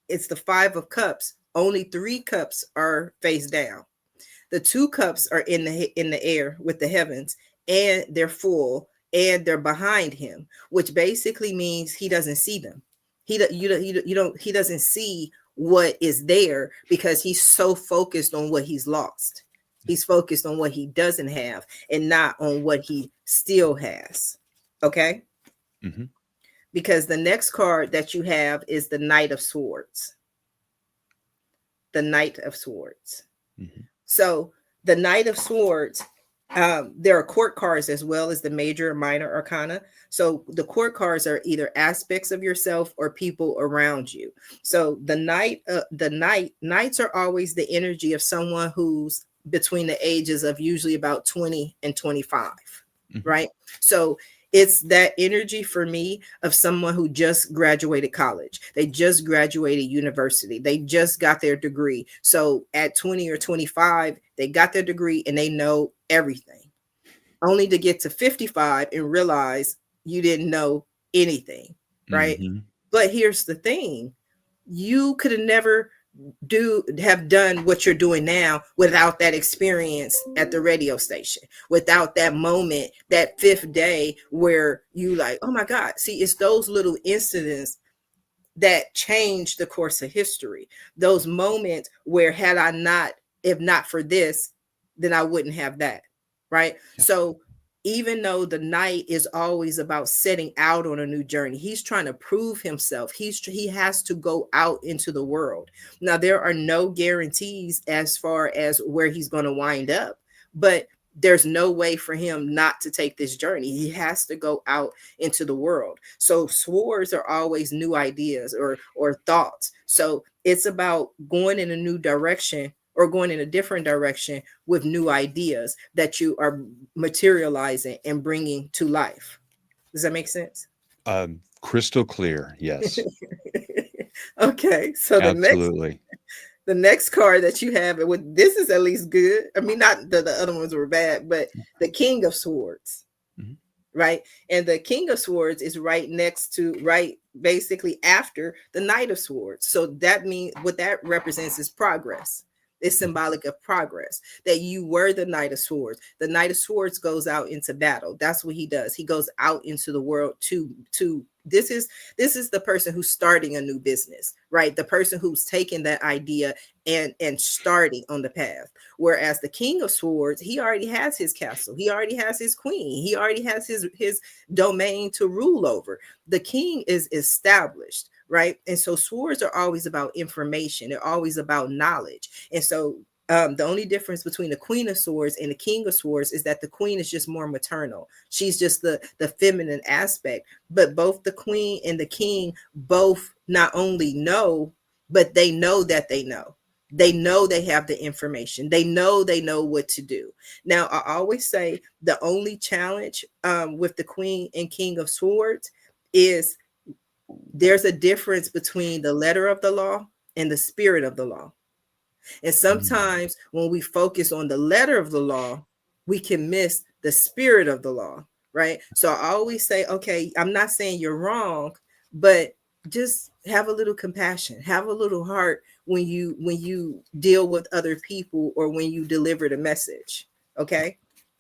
it's the Five of Cups. Only 3 cups are face down. The 2 cups are in the air with the heavens, and they're full, and they're behind him, which basically means he doesn't see them. He doesn't see what is there, because he's so focused on what he's lost. He's focused on what he doesn't have and not on what he still has. Okay? Mm-hmm. Because the next card that you have is the Knight of Swords. The Knight of Swords. Mm-hmm. So the Knight of Swords, there are court cards as well as the major and minor arcana. So the court cards are either aspects of yourself or people around you. So the knights are always the energy of someone who's between the ages of usually about 20 and 25, mm-hmm. right? So it's that energy for me of someone who just graduated college. They just graduated university. They just got their degree. So at 20 or 25, they got their degree and they know everything. Only to get to 55 and realize you didn't know anything, right? Mm-hmm. But here's the thing. You could have never have done what you're doing now without that experience at the radio station, without that moment, that 5th day where you like, oh my God. See, it's those little incidents that change the course of history. Those moments where if not for this, then I wouldn't have that. Right. Yeah. So even though the knight is always about setting out on a new journey, he's trying to prove himself. He has to go out into the world. Now there are no guarantees as far as where he's going to wind up, but there's no way for him not to take this journey. He has to go out into the world. So swords are always new ideas or thoughts. So it's about going in a new direction or going in a different direction with new ideas that you are materializing and bringing to life. Does that make sense? Crystal clear. Yes, Okay, so absolutely. the next card that you have, and with this is at least good. I mean, not that the other ones were bad, but the King of Swords, Mhm. right? And the King of Swords is right next to, right, basically after the Knight of Swords. So that means what that represents is progress. It's symbolic of progress, that you were the Knight of Swords. The Knight of Swords goes out into battle. That's what he does. He goes out into the world to this is the person who's starting a new business, right? The person who's taking that idea and starting on the path. Whereas the King of Swords, he already has his castle. He already has his queen. He already has his domain to rule over. The king is established, right? And so swords are always about information. They're always about knowledge. And so the only difference between the Queen of Swords and the King of Swords is that the queen is just more maternal. She's just the feminine aspect. But both the queen and the king both not only know, but they know that they know. They know they have the information. They know what to do. Now, I always say the only challenge with the Queen and King of Swords is there's a difference between the letter of the law and the spirit of the law. And sometimes when we focus on the letter of the law, we can miss the spirit of the law, right? So I always say, okay, I'm not saying you're wrong, but just have a little compassion, have a little heart when you deal with other people or when you deliver the message, okay?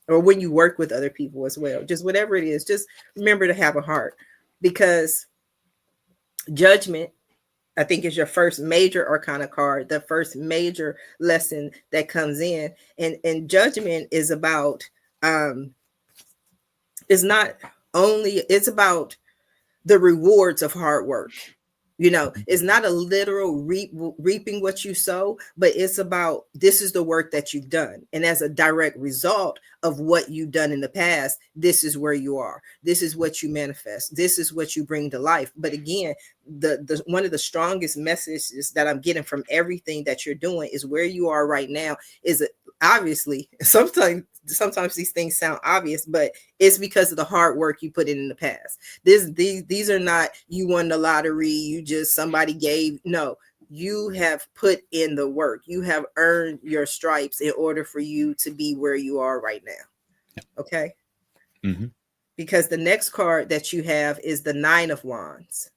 Or when you work with other people as well. Just whatever it is, just remember to have a heart, because judgment, I think, is your first major arcana card, the first major lesson that comes in. And judgment is about is not only, it's about the rewards of hard work. You know, it's not a literal reaping what you sow, but it's about this is the work that you've done. And as a direct result of what you've done in the past, this is where you are. This is what you manifest. This is what you bring to life. But again, the one of the strongest messages that I'm getting from everything that you're doing is where you are right now is obviously sometimes these things sound obvious, but it's because of the hard work you put in the past. These are not you won the lottery, you just somebody gave. No, you have put in the work. You have earned your stripes in order for you to be where you are right now. Okay. Mm-hmm. Because the next card that you have is the Nine of Wands.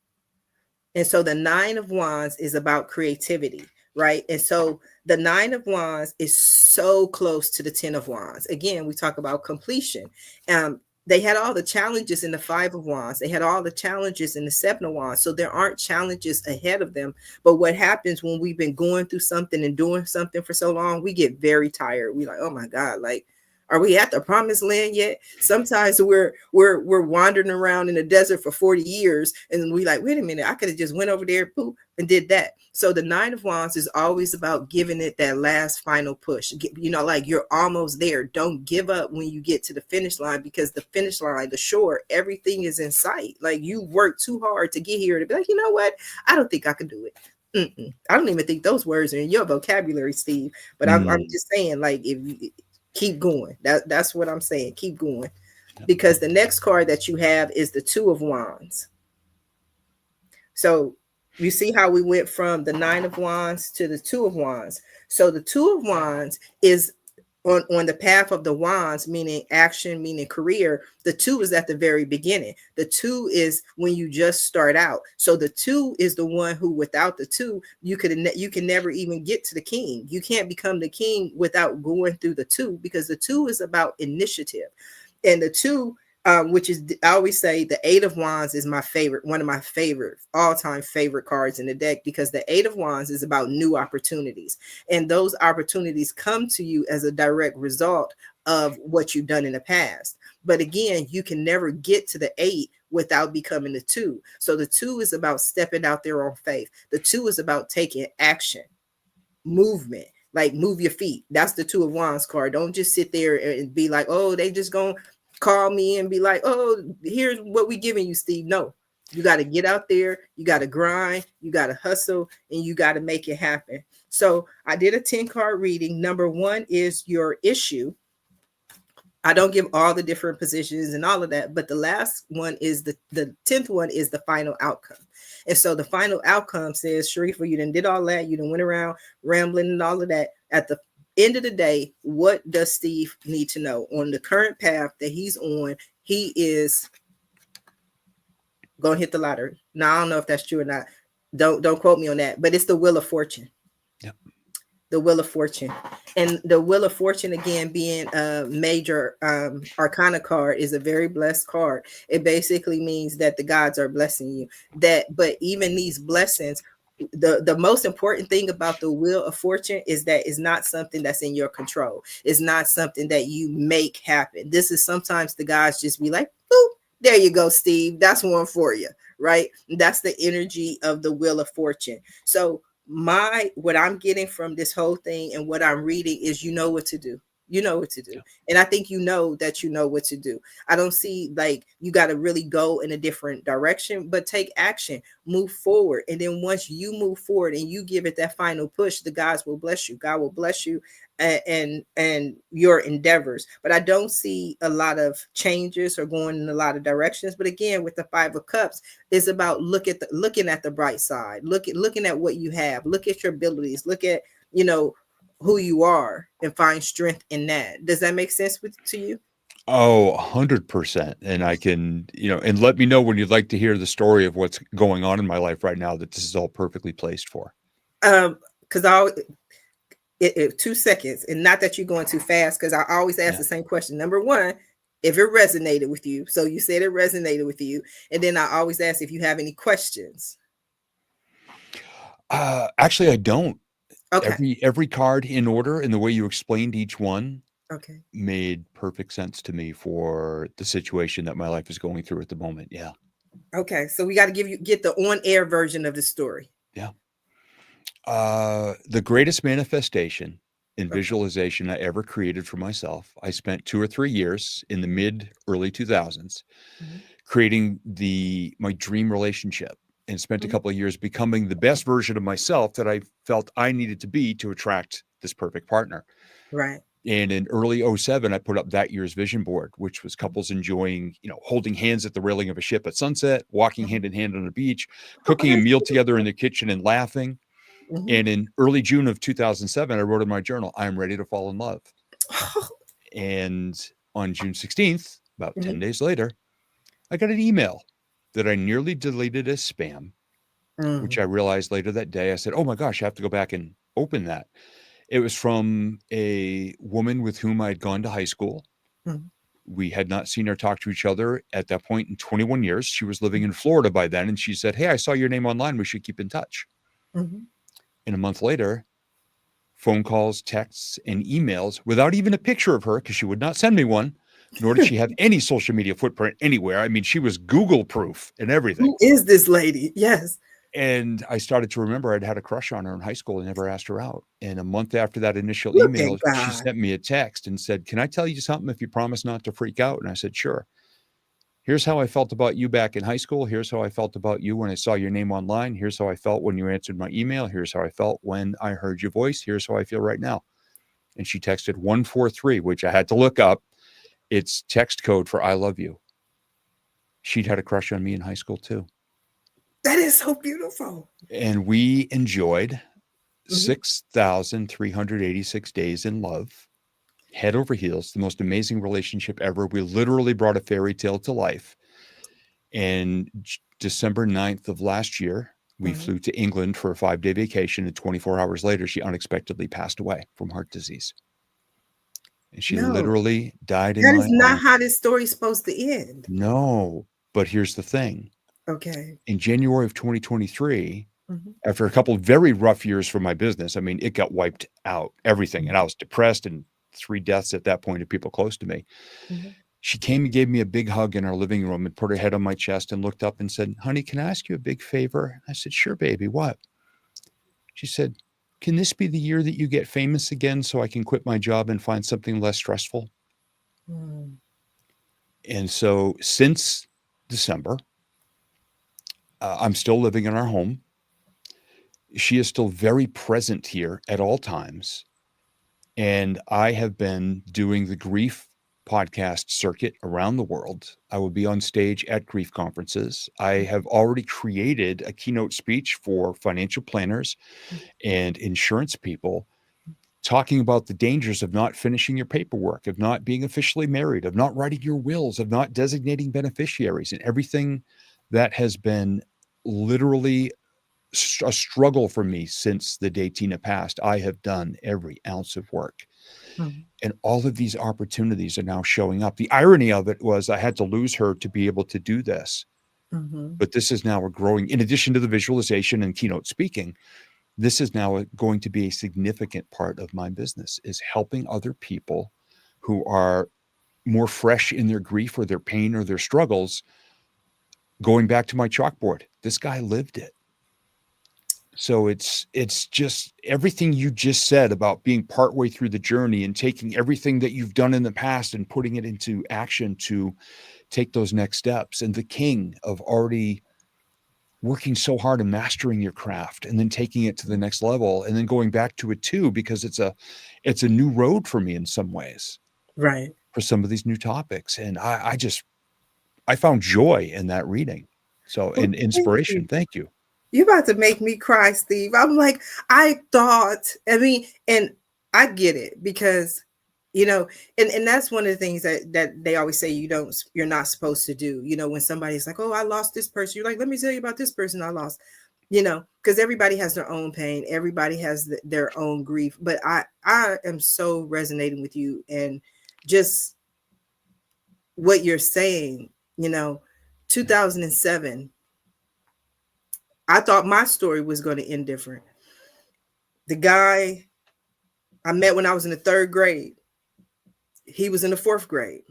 And so the Nine of Wands is about creativity, right? And so the Nine of Wands is so close to the Ten of Wands. Again, we talk about completion. They had all the challenges in the Five of Wands. They had all the challenges in the Seven of Wands. So there aren't challenges ahead of them. But what happens when we've been going through something and doing something for so long, we get very tired. We like, oh my God, like, are we at the promised land yet? Sometimes we're wandering around in the desert for 40 years and we like, wait a minute, I could have just went over there, poop, and did that. So the Nine of Wands is always about giving it that last final push. You know, like you're almost there. Don't give up when you get to the finish line, because the finish line, the shore, everything is in sight. Like you worked too hard to get here to be like, you know what? I don't think I can do it. I don't even think those words are in your vocabulary, Steve. But I'm just saying, like, if you keep going, that's what I'm saying. Keep going, because the next card that you have is the Two of Wands. So you see how we went from the Nine of Wands to the Two of Wands. So the Two of Wands is on the path of the wands, meaning action, meaning career. The two is at the very beginning. The two is when you just start out. So the two is the one who, without the two, you can never even get to the king. You can't become the king without going through the two, because the two is about initiative. And the two, which is, I always say the Eight of Wands is my favorite, one of my favorite, all-time favorite cards in the deck, because the Eight of Wands is about new opportunities. And those opportunities come to you as a direct result of what you've done in the past. But again, you can never get to the 8 without becoming the 2. So the 2 is about stepping out there on faith. The 2 is about taking action, movement, like move your feet. That's the 2 of wands card. Don't just sit there and be like, oh, they just gonna call me and be like, oh, here's what we giving you, Steve. No, you got to get out there, you got to grind, you got to hustle, and you got to make it happen. So I did a 10 card reading. Number 1 is your issue. I don't give all the different positions and all of that, but the last one is the 10th one is the final outcome. And so the final outcome says, Sharifa, you done did all that. You done went around rambling and all of that. At the end of the day, what does Steve need to know on the current path that he's on? He is going to hit the lottery. Now, I don't know if that's true or not. Don't quote me on that, but it's the Wheel of Fortune. Yep. The Wheel of Fortune. And the Wheel of Fortune, again, being a major arcana card, is a very blessed card. It basically means that the gods are blessing you. But even these blessings, the most important thing about the Wheel of Fortune is that it's not something that's in your control. It's not something that you make happen. This is sometimes the gods just be like, boop, there you go, Steve. That's one for you, right? That's the energy of the Wheel of Fortune. So what I'm getting from this whole thing and what I'm reading is, you know what to do. You know what to do. And I think you know that you know what to do. I don't see like you got to really go in a different direction, but take action, move forward. And then once you move forward and you give it that final push, the gods will bless you. God will bless you and your endeavors. But I don't see a lot of changes or going in a lot of directions. But again, with the 5 of Cups, it's about looking at the bright side, looking at what you have, look at your abilities, look at, who you are, and find strength in that. Does that make sense to you? Oh, 100%. And I can, and let me know when you'd like to hear the story of what's going on in my life right now that this is all perfectly placed for. Because 2 seconds, and not that you're going too fast, because I always ask the same question. Number 1, if it resonated with you. So you said it resonated with you. And then I always ask if you have any questions. Actually, I don't. Okay. Every card in order and the way you explained each one Okay. made perfect sense to me for the situation that my life is going through at the moment. Yeah. Okay. So we got to get the on-air version of the story. Yeah. The greatest manifestation and visualization I ever created for myself. I spent 2 or 3 years in the early 2000s creating my dream relationship, and spent a couple of years becoming the best version of myself that I felt I needed to be to attract this perfect partner. Right. And in early 07, I put up that year's vision board, which was couples enjoying, holding hands at the railing of a ship at sunset, walking hand in hand on a beach, cooking a meal together in the kitchen and laughing. And in early June of 2007, I wrote in my journal, I'm ready to fall in love. And on June 16th, about 10 days later, I got an email that I nearly deleted as spam, which I realized later that day. I said, oh my gosh, I have to go back and open that. It was from a woman with whom I had gone to high school. We had not seen or talked to each other at that point in 21 years. She was living in Florida by then. And she said, hey, I saw your name online. We should keep in touch. And a month later, phone calls, texts, and emails without even a picture of her, because she would not send me one, nor did she have any social media footprint anywhere. I mean, she was Google proof and everything. Who is this lady? Yes. And I started to remember I'd had a crush on her in high school and never asked her out. And a month after that initial email, she sent me a text and said, can I tell you something if you promise not to freak out? And I said, sure. Here's how I felt about you back in high school. Here's how I felt about you when I saw your name online. Here's how I felt when you answered my email. Here's how I felt when I heard your voice. Here's how I feel right now. And she texted 143, which I had to look up. It's text code for I love you. She'd had a crush on me in high school too. That is so beautiful. And we enjoyed 6,386 days in love, head over heels, the most amazing relationship ever. We literally brought a fairy tale to life. And December 9th of last year, we flew to England for a 5-day vacation. And 24 hours later, she unexpectedly passed away from heart disease. And she literally died in my arms. That is not how this story is supposed to end. No, but here's the thing. Okay. In January of 2023, after a couple of very rough years for my business, I mean, it got wiped out, everything. And I was depressed and 3 deaths at that point of people close to me. Mhm. She came and gave me a big hug in our living room and put her head on my chest and looked up and said, "Honey, can I ask you a big favor?" I said, "Sure, baby. What?" She said, "Can this be the year that you get famous again so I can quit my job and find something less stressful?" Mm. And so since December, I'm still living in our home. She is still very present here at all times. And I have been doing the grief podcast circuit around the world. I will be on stage at grief conferences. I have already created a keynote speech for financial planners and insurance people, talking about the dangers of not finishing your paperwork, of not being officially married, of not writing your wills, of not designating beneficiaries, and everything that has been literally a struggle for me since the day Tina passed. I have done every ounce of work. Mhm. And all of these opportunities are now showing up. The irony of it was I had to lose her to be able to do this. Mhm. But this is now a growing, in addition to the visualization and keynote speaking, this is now going to be a significant part of my business, is helping other people who are more fresh in their grief or their pain or their struggles. Going back to my chalkboard, this guy lived it. So it's just everything you just said about being partway through the journey and taking everything that you've done in the past and putting it into action to take those next steps, and the king of already working so hard and mastering your craft and then taking it to the next level and then going back to it too, because it's a new road for me in some ways Right. for some of these new topics. And I found joy in that reading. So, Well, and thank you. inspiration. Thank you. You about to make me cry, Steve. I'm like, I thought, I mean, and I get it because, you know, and that's one of the things that they always say you're not supposed to do. You know, when somebody's like, oh, I lost this person, you're like, let me tell you about this person I lost. You know, because everybody has their own pain, everybody has their own grief. But I am so resonating with you and just what you're saying. You know, 2007. I thought my story was going to end different. The guy I met when I was in the third grade, he was in the fourth grade.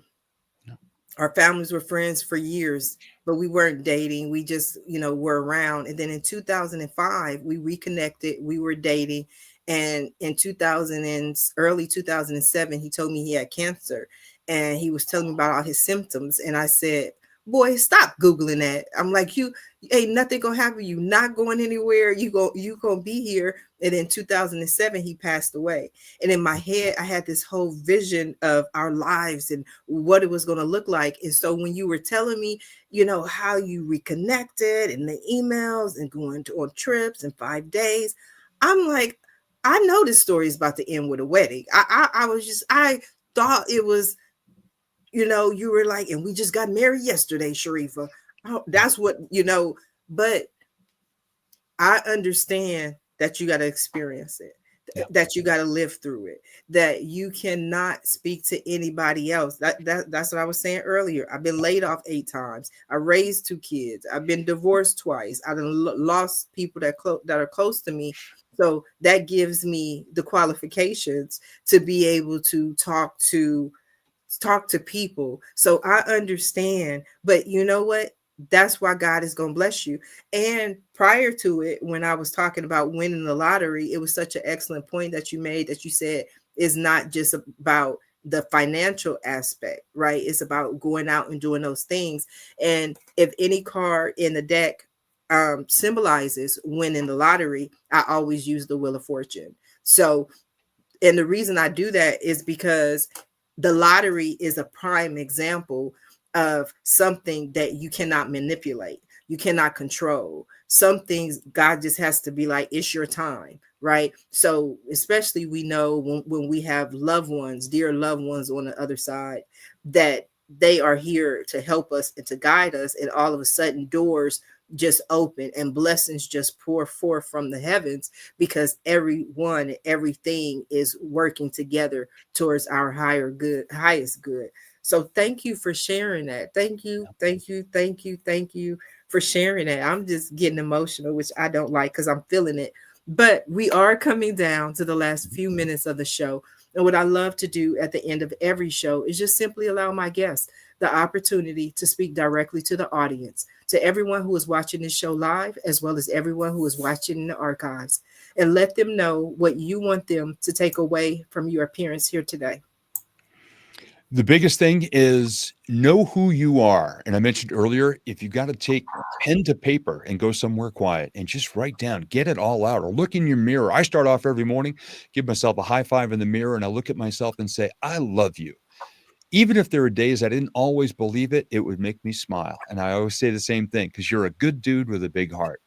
Our families were friends for years, but we weren't dating. We just, were around. And then in 2005, we reconnected. We were dating. And in 2000 and early 2007, he told me he had cancer and he was telling me about all his symptoms. And I said, boy, stop Googling that. I'm like, you ain't nothing gonna happen. You not going anywhere. You gonna be here. And in 2007, he passed away. And in my head, I had this whole vision of our lives and what it was going to look like. And so when you were telling me, how you reconnected and the emails and going on trips and 5 days, I'm like, I know this story is about to end with a wedding. I thought it was, you were like, and we just got married yesterday, Sharifa. Oh, that's what, but I understand that you got to experience it, Yeah. that you got to live through it, that you cannot speak to anybody else. That's what I was saying earlier. I've been laid off 8 times. I raised 2 kids. I've been divorced twice. I done lost people that are close to me. So that gives me the qualifications to be able to talk to people. So I understand, but you know what? That's why God is going to bless you. And prior to it, when I was talking about winning the lottery, it was such an excellent point that you made, that you said is not just about the financial aspect, right? It's about going out and doing those things. And if any card in the deck symbolizes winning the lottery, I always use the Wheel of Fortune. So, and the reason I do that is because the lottery is a prime example of something that you cannot manipulate, you cannot control. Some things God just has to be like, it's your time, right? So especially we know when we have loved ones, dear loved ones on the other side, that they are here to help us and to guide us, and all of a sudden doors just open and blessings just pour forth from the heavens, because everyone and everything is working together towards our highest good. So thank you for sharing that. Thank you, thank you, thank you, thank you for sharing that. I'm just getting emotional, which I don't like because I'm feeling it. But we are coming down to the last few minutes of the show. And what I love to do at the end of every show is just simply allow my guests the opportunity to speak directly to the audience, to everyone who is watching this show live, as well as everyone who is watching in the archives, and let them know what you want them to take away from your appearance here today. The biggest thing is know who you are. And I mentioned earlier, if you got to take pen to paper and go somewhere quiet and just write down, get it all out, or look in your mirror. I start off every morning, give myself a high five in the mirror, and I look at myself and say, I love you. Even if there are days I didn't always believe it, it would make me smile. And I always say the same thing because you're a good dude with a big heart.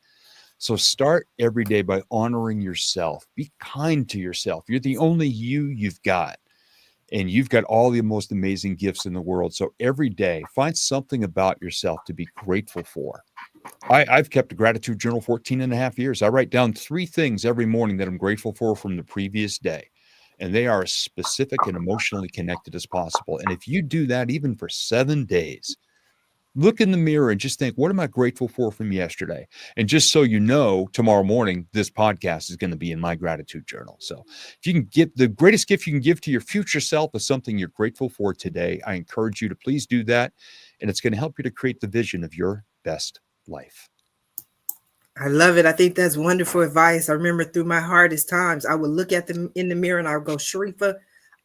So start every day by honoring yourself. Be kind to yourself. You're the only you've got. And you've got all the most amazing gifts in the world. So every day, find something about yourself to be grateful for. I've kept a gratitude journal 14 and a half years. I write down 3 things every morning that I'm grateful for from the previous day. And they are as specific and emotionally connected as possible. And if you do that even for 7 days, look in the mirror and just think, what am I grateful for from yesterday? And just so you know, tomorrow morning, this podcast is going to be in my gratitude journal. So if you can give the greatest gift you can give to your future self is something you're grateful for today, I encourage you to please do that. And it's going to help you to create the vision of your best life. I love it. I think that's wonderful advice. I remember through my hardest times, I would look at them in the mirror and I would go, Sharifa,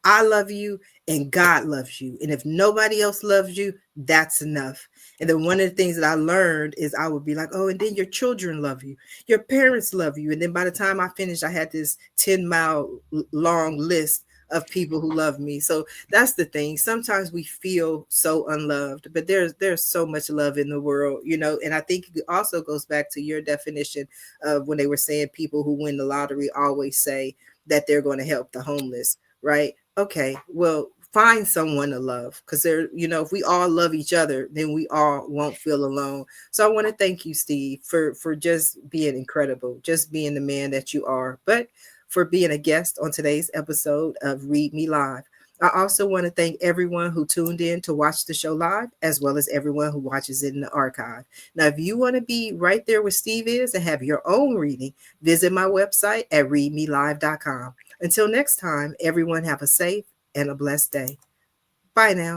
I love you and God loves you. And if nobody else loves you, that's enough. And then one of the things that I learned is I would be like, oh, and then your children love you. Your parents love you. And then by the time I finished, I had this 10-mile long list of people who love me. So that's the thing. Sometimes we feel so unloved, but there's so much love in the world, you know. And I think it also goes back to your definition of when they were saying people who win the lottery always say that they're going to help the homeless, right? Okay, well, find someone to love, because they're, you know, if we all love each other, then we all won't feel alone. So I want to thank you, Steve, for just being incredible, just being the man that you are, but for being a guest on today's episode of Read Me Live. I also want to thank everyone who tuned in to watch the show live, as well as everyone who watches it in the archive. Now, if you want to be right there where Steve is and have your own reading, visit my website at readmelive.com. Until next time, everyone have a safe and a blessed day. Bye now.